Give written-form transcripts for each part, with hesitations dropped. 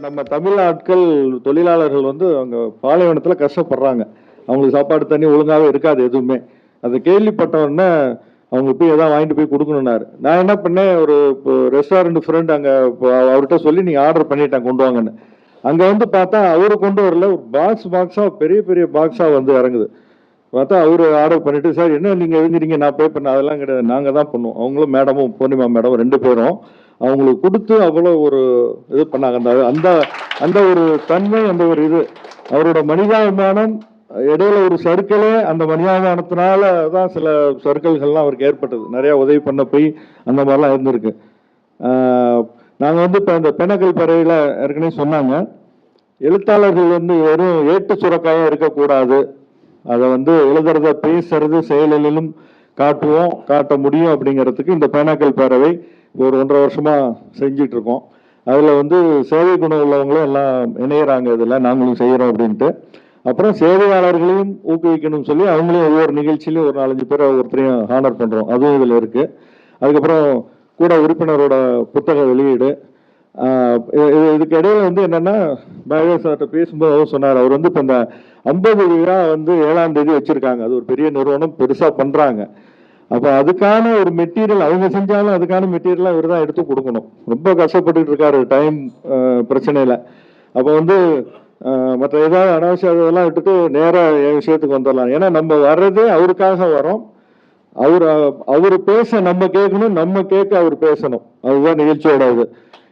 நம்ம தமிழ் ஆட்கள் தொழிலாளர்கள் வந்து அவங்க பாலைவனத்துல கஷ்டப்படுறாங்க. அவங்களுக்கு சாப்பாடு தண்ணி ஒழுங்காவே இருக்காது எதுவுமே. அதை கேள்விப்பட்ட உடனே அவங்க போய் ஏதாவது வாங்கிட்டு போய் கொடுக்கணும்னாரு. நான் என்ன பண்ணேன், ஒரு ரெஸ்டாரண்ட் ஃப்ரெண்ட் அங்க அவர்கிட்ட சொல்லி நீங்க ஆர்டர் பண்ணிட்டேன் கொண்டு வாங்கன்னு. அங்க வந்து பார்த்தா அவரு கொண்டு வரல, ஒரு பாக்ஸா பெரிய பெரிய பாக்ஸா வந்து இறங்குது. பார்த்தா அவரு ஆர்டர் பண்ணிட்டு, சார் என்ன நீங்க எழுதுறீங்க, நான் பே பண்ண, அதெல்லாம் கிடையாது, நாங்க தான் பண்ணுவோம். அவங்களும் மேடமும் பூர்ணிமா மேடம் 2 பேரும் அவங்களுக்கு கொடுத்து அவ்வளோ ஒரு இது பண்ணாங்க. அந்த அந்த அந்த ஒரு தன்மை, அந்த ஒரு இது, அவரோட மனிதாபிமானம். இடையில ஒரு சர்க்கிளே அந்த மனிதாபிமானத்தினால தான் சில சர்க்கிள்கள்லாம் அவருக்கு ஏற்பட்டது. நிறைய உதவி பண்ண போய் அந்த மாதிரிலாம் இருந்திருக்கு. நாங்கள் வந்து இப்போ இந்த பெனகல் பறவையில் ஏற்கனவே சொன்னாங்க, எழுத்தாளர்கள் வந்து வெறும் ஏட்டு சுரக்காயாக இருக்கக்கூடாது. அதை வந்து எழுதுறத பேசுறது செயலிலும் காட்டுவோம், காட்ட முடியும். அப்படிங்கிறதுக்கு இந்த பேனாக்கல் பேரவை ஒரு 1.5 வருஷமா செஞ்சிட்டு இருக்கோம். அதில் வந்து சேவை குணம் உள்ளவங்களும் எல்லாம் இணையிறாங்க, இதில் நாங்களும் செய்கிறோம் அப்படின்ட்டு. அப்புறம் சேவையாளர்களையும் ஊக்குவிக்கணும்னு சொல்லி அவங்களையும் ஒவ்வொரு நிகழ்ச்சியிலையும் ஒரு 4-5 பேரை ஒவ்வொருத்தரையும் ஹானர் பண்ணுறோம். அதுவும் இதில் இருக்குது. அதுக்கப்புறம் கூட உறுப்பினரோட புத்தக வெளியீடு. இதுக்கு இடையில வந்து என்னன்னா, பாரதிய சார்கிட்ட பேசும்போது அவர் சொன்னார், அவர் வந்து இப்போ இந்த 50 விழா வந்து 7ஆம் தேதி வச்சிருக்காங்க. அது ஒரு பெரிய நிறுவனம், பெருசா பண்றாங்க. அப்ப அதுக்கான ஒரு மெட்டீரியல் அவங்க செஞ்சாலும் அதுக்கான மெட்டீரியல் இவர் தான் எடுத்து கொடுக்கணும். ரொம்ப கஷ்டப்பட்டுட்டு இருக்காரு டைம் பிரச்சனையில. அப்ப வந்து மற்ற ஏதாவது அனாவசியம் இதெல்லாம் விட்டுட்டு நேரா என் விஷயத்துக்கு வந்துடலாம். ஏன்னா நம்ம வர்றதே அவருக்காக வரோம். அவரு பேச நம்ம கேட்கணும், நம்ம கேட்க அவர் பேசணும். அதுதான் நிகழ்ச்சியோட இது.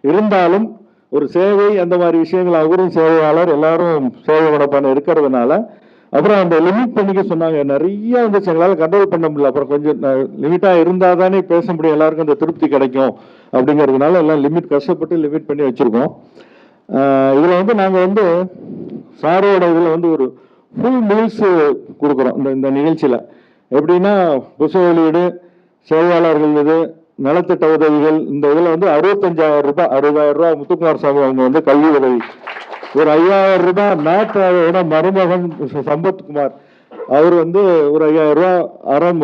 இருந்தாலும் ஒரு சேவை, அந்த மாதிரி விஷயங்கள், அவரும் சேவையாளர், எல்லாரும் சேவை மனப்பான்மை இருக்கிறதுனால அப்புறம் அந்த லிமிட் பண்ணிக்க சொன்னாங்க. நிறைய வந்துச்சு, எங்களால் கண்ட்ரோல் பண்ண முடியல. அப்புறம் கொஞ்சம் லிமிட்டா இருந்தா தானே பேச முடியும், எல்லாருக்கும் அந்த திருப்தி கிடைக்கும் அப்படிங்கிறதுனால எல்லாம் லிமிட், கஷ்டப்பட்டு லிமிட் பண்ணி வச்சிருக்கோம். இதுல வந்து நாங்க வந்து சாரோட இதுல வந்து ஒரு ஃபுல் மீல்ஸ் கொடுக்குறோம் இந்த நிகழ்ச்சியில. எப்படின்னா, புத்தக வெளியீடு, சேவையாளர்கள் இது, நலத்திட்ட உதவிகள். இந்த இதுல வந்து 65,000 ரூபாய், 60,000 ரூபாய் முத்துக்குமார் சாமி அவங்க வந்து கல்வி உதவி, ஒரு 5,000 ரூபாய் நாட்டோட மருமகன் சம்பத்குமார் அவர் வந்து ஒரு 5,000 ரூபாய் அறம்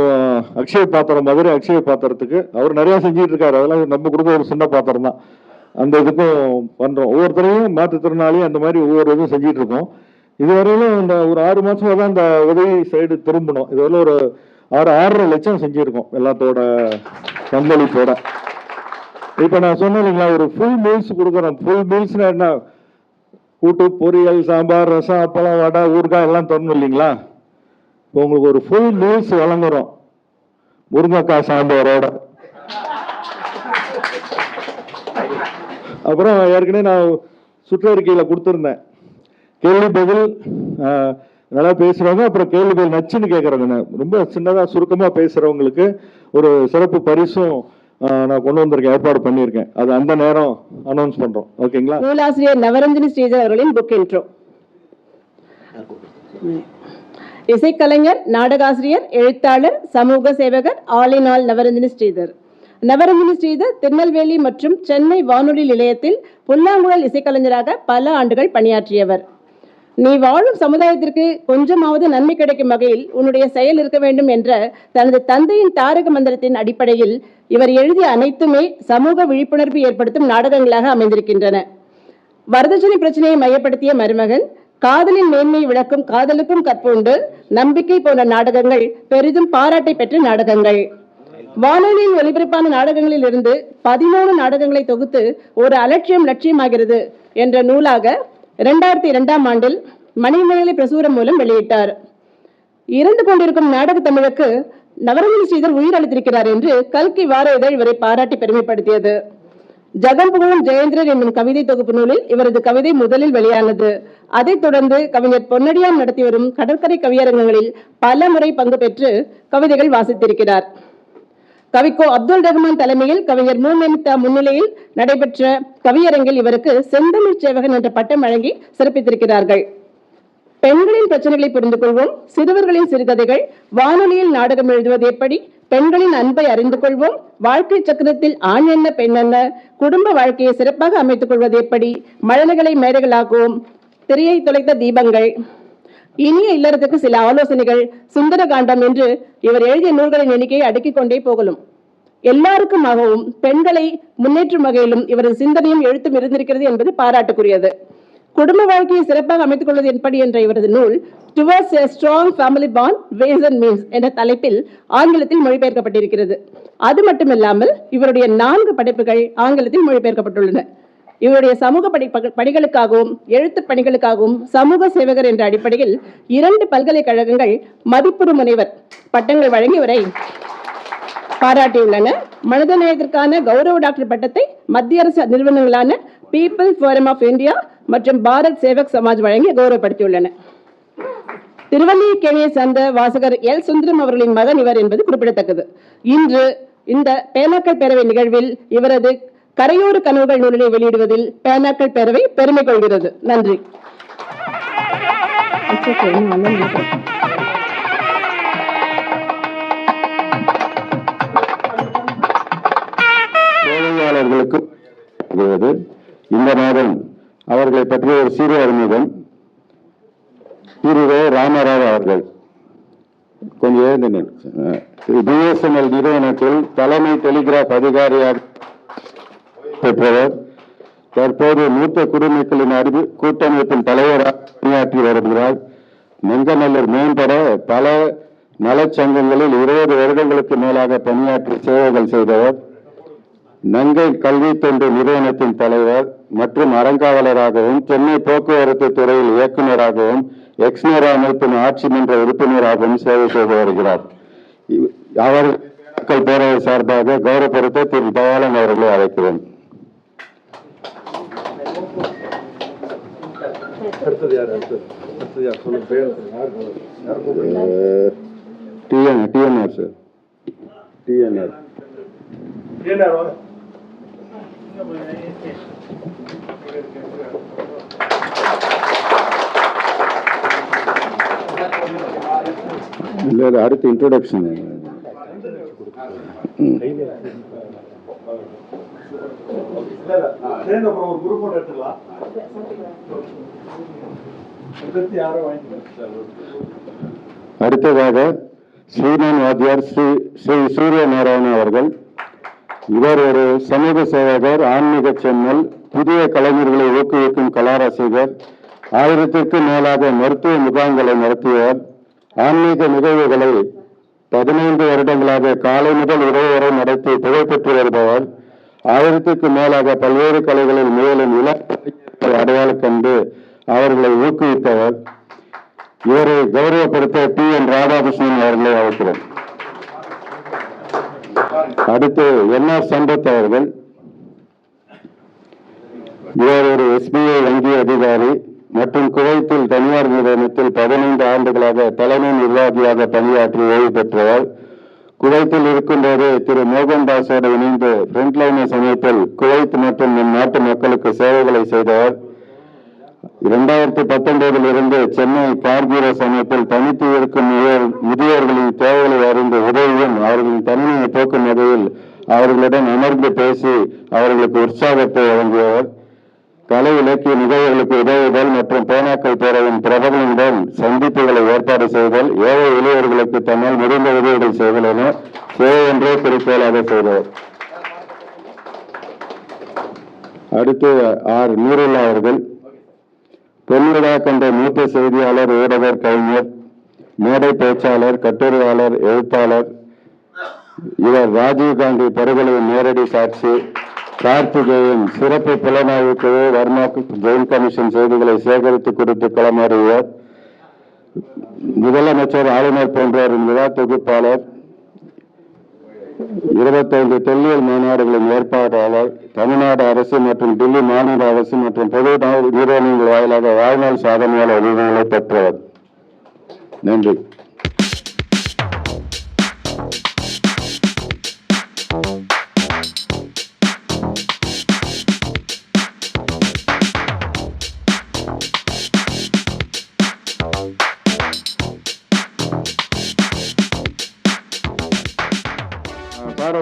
அக்ஷய பாத்திரம், மதுரை அக்ஷய பாத்திரத்துக்கு அவர் நிறைய செஞ்சுட்டு இருக்காரு. அதெல்லாம் நம்ம கொடுக்க ஒரு சின்ன பாத்திரம் தான். அந்த இதுக்கும் பண்றோம். ஒவ்வொருத்தரையும் மாற்றுத்திறனாளி அந்த மாதிரி ஒவ்வொரு இதுவும் செஞ்சுட்டு இருக்கோம். இதுவரையிலும் இந்த ஒரு 6 மாசமா தான் இந்த உதவி சைடு திரும்பணும். இதுவரை ஒரு 6.5 லட்சம் செஞ்சிருக்கோம் எல்லாத்தோட பங்களிப்போட. இப்ப நான் சொன்னேன் இல்லைங்களா, ஒரு ஃபுல் மீல்ஸ் கொடுக்குறோம். ஃபுல் மீல்ஸ்னா என்ன, கூட்டு, பொரியல், சாம்பார், ரசம், அப்பளம், வடை, ஊறுகாய் எல்லாம் தரணும் இல்லைங்களா. இப்போ உங்களுக்கு ஒரு ஃபுல் மீல்ஸ் வழங்குறோம், முருங்கைக்காய் சாம்பாரோட. அப்புறம் ஏற்கனவே நான் சுற்றறிக்கையில கொடுத்துருந்தேன், கேள்வி பதில் நல்லா பேசுறவங்க, அப்புறம் கேள்வி பதில் நச்சுன்னு கேட்கறவங்க, ரொம்ப சின்னதா சுருக்கமா பேசுறவங்களுக்கு ஒரு சிறப்பு பரிசும் நான் கொண்டு வந்திருக்கேன், ஏற்பாடு பண்ணியிருக்கேன். அது அந்த நேரம் அனௌன்ஸ் பண்றோம். ஓகேங்களா. நூலாசிரியர் நவரஞ்சனி ஸ்ரீதர் அவர்களின் புக் இன்ட்ரோ. இசைக்கலைஞர், நாடகாசிரியர், எழுத்தாளர், சமூக சேவகர், all in all Navaranjani Sridhar. Navaranjani Sridhar Tirunelveli மற்றும் சென்னை வானொலி நிலையத்தில் புல்லாங்குழல் இசைக்கலைஞராக பல ஆண்டுகள் பணியாற்றியவர். நீ வாழும் சமுதாயத்திற்கு கொஞ்சமாவது நன்மை கிடைக்கும் வகையில் உன்னுடைய செயல் இருக்க வேண்டும் என்ற தனது தந்தையின் தாரக மந்திரத்தின் அடிப்படையில் இவர் எழுதிய அனைத்துமே சமூக விழிப்புணர்வு ஏற்படுத்தும் நாடகங்களாக அமைந்திருக்கின்றன. வரதட்சணை பிரச்சனையை மையப்படுத்திய மருமகன், காதலின் மேன்மையை விளக்கும் காதலுக்கும் கற்புண்டு, நம்பிக்கை போன்ற நாடகங்கள் பெரிதும் பாராட்டை பெற்ற நாடகங்கள். வானொலியில் ஒலிபரப்பான நாடகங்களில் இருந்து 13 நாடகங்களை தொகுத்து ஒரு அலட்சியம் லட்சியமாகிறது என்ற நூலாக 2002ஆம் ஆண்டில் மணிமேகலை பிரசுரம் மூலம் வெளியிட்டார். இறந்து கொண்டிருக்கும் நாடக தமிழுக்கு நவரஞ்சனி ஸ்ரீதர் உயிர் அளித்திருக்கிறார் என்று கல்கி வார இதழ் இவரை பாராட்டி பெருமைப்படுத்தியது. ஜகம் புகழும் ஜெயேந்திரர் என்னும் கவிதை தொகுப்பு நூலில் இவரது கவிதை முதலில் வெளியானது. அதைத் தொடர்ந்து கவிஞர் பொன்னடியான் நடத்தி வரும் கடற்கரை கவியரங்கங்களில் பல முறை பங்கு பெற்று கவிதைகள் வாசித்திருக்கிறார். கவிக்கோ அப்துல் ரஹ்மான் தலைமையில் கவிஞர் மூமென்தா முன்னிலையில் நடைபெற்ற கவியரங்கில் இவருக்கு செந்தமிழ் சேவகன் என்ற பட்டம் வழங்கி சிறப்பித்திருக்கிறார்கள். பெண்களின் பிரச்சனைகளை புரிந்து கொள்வோம், சிறுவர்களின் சிறுகதைகள், வானொலியில் நாடகம் எழுதுவது எப்படி, பெண்களின் அன்பை அறிந்து கொள்வோம், வாழ்க்கை சக்கரத்தில் ஆண் என்ன பெண் என்ன, குடும்ப வாழ்க்கையை சிறப்பாக அமைத்துக் கொள்வது எப்படி, மழலைகளை மேடைகளாக்குவோம், திரையை தொலைத்த தீபங்கள், இனிய இல்லறத்துக்கு சில ஆலோசனைகள், சுந்தர காண்டம் என்று இவர் எழுதிய நூல்களின் எண்ணிக்கையை அடுக்கிக் கொண்டே போகலும். எல்லாருக்குமாகவும் பெண்களை முன்னேற்றும் வகையிலும் இவரது சிந்தனையும் எழுத்தும் இருந்திருக்கிறது என்பது பாராட்டுக்குரியது. குடும்ப வாழ்க்கையை சிறப்பாக அமைத்துக் கொள்வது எப்படி என்ற இவரது நூல் towards a strong family bond ways and means என்ற தலைப்பில் ஆங்கிலத்தில் மொழிபெயர்க்கப்பட்டிருக்கிறது. அது மட்டுமில்லாமல் இவருடைய 4 படைப்புகள் ஆங்கிலத்தில் மொழிபெயர்க்கப்பட்டுள்ளன. இவருடைய சமூக பணிகளுக்காகவும் எழுத்து பணிகளுக்காகவும் சமூக சேவகர் என்ற அடிப்படையில் 2 பல்கலைக்கழகங்கள் மதிப்புறு முனைவர் பட்டங்கள் வழங்கி இவரை பாராட்டியுள்ளன. மனிதநேயத்திற்கான கௌரவ டாக்டர் பட்டத்தை மத்திய அரசு நிறுவனங்களான பீப்பிள் ஃபோரம் ஆஃப் இந்தியா மற்றும் பாரத் சேவக் சமாஜ் வழங்கி கௌரவப்படுத்தியுள்ளன. திருவல்லிக்கேணியை சேர்ந்த வாசகர் எல் சுந்தரம் அவர்களின் மகன் இவர் என்பது குறிப்பிடத்தக்கது. இன்று இந்த பேனாக்கள் பேரவை நிகழ்வில் இவரது கரையோர கனவுகள் நூலினை வெளியிடுவதில் பேனாக்கள் பேரவை பெருமை கொள்கிறது. நன்றி. தொழிலாளர்களுக்கு இந்த மாதம் அவர்களை பற்றிய ஒரு சிறு அறிமுகம். திரு ராமராவ் அவர்கள் கொஞ்சம் பிஎஸ்என்எல் நிறுவனத்தில் தலைமை டெலிகிராப் அதிகாரியாக பெற்றவர். தற்போது மூத்த குடிமக்களின் கூட்டமைப்பின் தலைவராக பணியாற்றி வருகிறார். நெங்கநல்லூர் மேம்பட பல நலச்சங்கங்களில் 20 வருடங்களுக்கு மேலாக பணியாற்றி சேவைகள் செய்தவர். நங்கை கல்வி தொண்டு நிறுவனத்தின் தலைவர் மற்றும் அறங்காவலராகவும் சென்னை போக்குவரத்து துறையில் இயக்குநராகவும் எக்ஸ்னரா அமைப்பின் ஆட்சி மன்ற உறுப்பினராகவும் சேவை செய்து வருகிறார். அவர் மக்கள் பேரவை சார்பாக கௌரவப்படுத்த திரு தயாளன் அவர்களை அழைக்கிறேன். TNR sir. டிஎன்ஆர் இல்ல, அடுத்த இன்ட்ரோடக்ஷன். அடுத்ததாக ஸ்ரீமான் வாத்தியார் ஸ்ரீ சூரிய நாராயணன் அவர்கள். இவர் ஒரு சமூக சேவகர், ஆன்மீக சென்னல், புதிய கலைஞர்களை ஊக்குவிக்கும் கலாரசிகர், 1000க்கும் மேலாக மருத்துவ முகாம்களை நடத்தியவர், ஆன்மீக நிகழ்வுகளை 15 வருடங்களாக காலை முதல் இரவு வரை நடத்தி புகழ்பெற்று வருபவர், 1000க்கும் மேலாக பல்வேறு கலைகளில் மேலும் இலக்கை அடையாளம் கண்டு அவர்களை ஊக்குவித்தவர். இவரை கௌரவப்படுத்த டி.என். ராதாகிருஷ்ணன் அவர்களை அழைக்கிறோம். அடுத்து என்.ஆர். சம்பத் அவர்கள். இவர் ஒரு எஸ்பிஐ வங்கி அதிகாரி மற்றும் குவைத்தில் தனியார் நிறுவனத்தில் 15 ஆண்டுகளாக தலைமை நிர்வாகியாக பணியாற்றி ஓய்வு பெற்றவர். குவைத்தில் இருக்கும்போது திரு மோகன்தாஸோடு இணைந்து ஃப்ரண்ட்லைனர்ஸ் அமைப்பில் குவைத் மற்றும் நம் நாட்டு மக்களுக்கு சேவைகளை செய்தவர். 2019 இருந்து சென்னை கார்கிரஸ் அமைப்பில் தனித்து இருக்கும் முதியோர்களின் தேவைகளை அறிந்து உதவியும் அவர்களின் தனிமையை போக்கும் வகையில் அவர்களிடம் அமர்ந்து பேசி அவர்களுக்கு உற்சாகத்தை வழங்கியவர். கலை இலக்கிய நிகழ்வுகளுக்கு உதவுதல் மற்றும் பேனாக்கள் பேரவின் பிரபலங்களுடன் சந்திப்புகளை ஏற்பாடு செய்தல், ஏழை எளியவர்களுக்கு தன்னால் முடிந்த உதவிகள் செய்தல் என சேவை என்றே குறிக்கோளாக செய்தவர். அடுத்து ஆர். நூருல்லா அவர்கள். பொன்விழா கண்ட மூத்த செய்தியாளர், ஊடகர், கவிஞர், மேடை பேச்சாளர், கட்டுரையாளர், எழுத்தாளர். இவர் ராஜீவ்காந்தி படுகொலையின் நேரடி சாட்சி, கார்த்திகேயன் சிறப்பு புலனாய்வு குழு, வர்மா ஜெயில் கமிஷன் செய்திகளை சேகரித்து கொடுத்து களமாறியவர். முதலமைச்சர், ஆளுநர் போன்றவரின் விழா தொகுப்பாளர், 25 தொல்லியல் மாநாடுகளின் ஏற்பாட்டாளர், தமிழ்நாடு அரசு மற்றும் டில்லி மாநில அரசு மற்றும் பொது நிறுவனங்கள் வாயிலாக வாழ்நாள் சாதனையாளர் விருதுகளை பெற்றவர். நன்றி.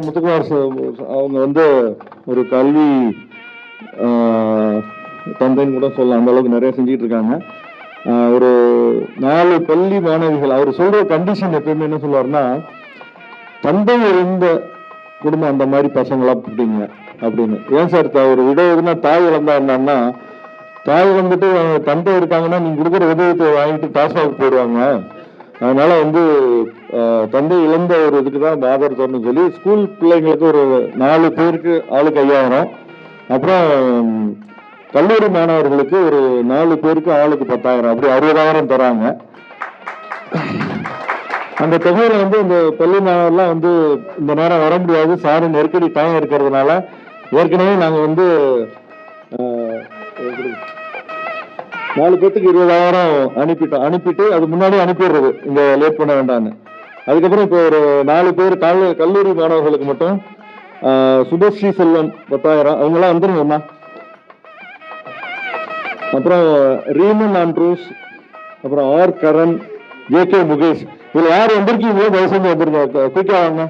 முத்துக்குமார் அவங்க வந்து ஒரு கல்வி தந்தைன்னு கூட சொல்லலாம், அந்த அளவுக்கு நிறைய செஞ்சுட்டு இருக்காங்க. ஒரு 4 பள்ளி மாணவிகள், அவர் சொல்ற கண்டிஷன் எப்பயுமே என்ன சொல்லுவாருன்னா, தந்தை இருந்த குடும்பம் அந்த மாதிரி பசங்களாம் பிடிங்க அப்படின்னு. ஏன் சார் ஒரு உதவினா தாய் இழந்தா என்னன்னா, தாய் வந்துட்டு தந்தை இருக்காங்கன்னா நீங்க கொடுக்குற உதவித்தை வாங்கிட்டு டாஸ்மாக் போடுவாங்க. அதனால தந்தை இழந்த ஒரு இதுக்கு தான் இந்த ஆதார் தரணும்னு சொல்லி ஸ்கூல் பிள்ளைங்களுக்கு ஒரு 4 பேருக்கு ஆளுக்கு 5000, அப்புறம் கல்லூரி மாணவர்களுக்கு ஒரு 4 பேருக்கு ஆளுக்கு 10,000, அப்படி 60,000 தராங்க. அந்த தொகையில இந்த பள்ளி மாணவர்லாம் இந்த நேரம் வர முடியாது, சாரு நெருக்கடி டைம் இருக்கிறதுனால ஏற்கனவே நாங்க 4 பேத்துக்கு 20,000 அனுப்பிட்டு அது முன்னாடி அனுப்பிடுறது, இங்க லேட் பண்ண வேண்டாம்னு. அதுக்கப்புறம் இப்போ ஒரு 4 பேர் கல்லூரி மாணவர்களுக்கு மட்டும் சுபஸ்ரீ செல்வம் 10,000, அவங்களாம் வந்துருங்கம்மா. அப்புறம் ரீமன் ஆண்ட்ரூஸ், அப்புறம் R Karan, J K Mukesh, இதுல யார் வந்திருக்கீங்களோ தயவு செஞ்சு வந்துருங்க, குயிக்கா வாங்க.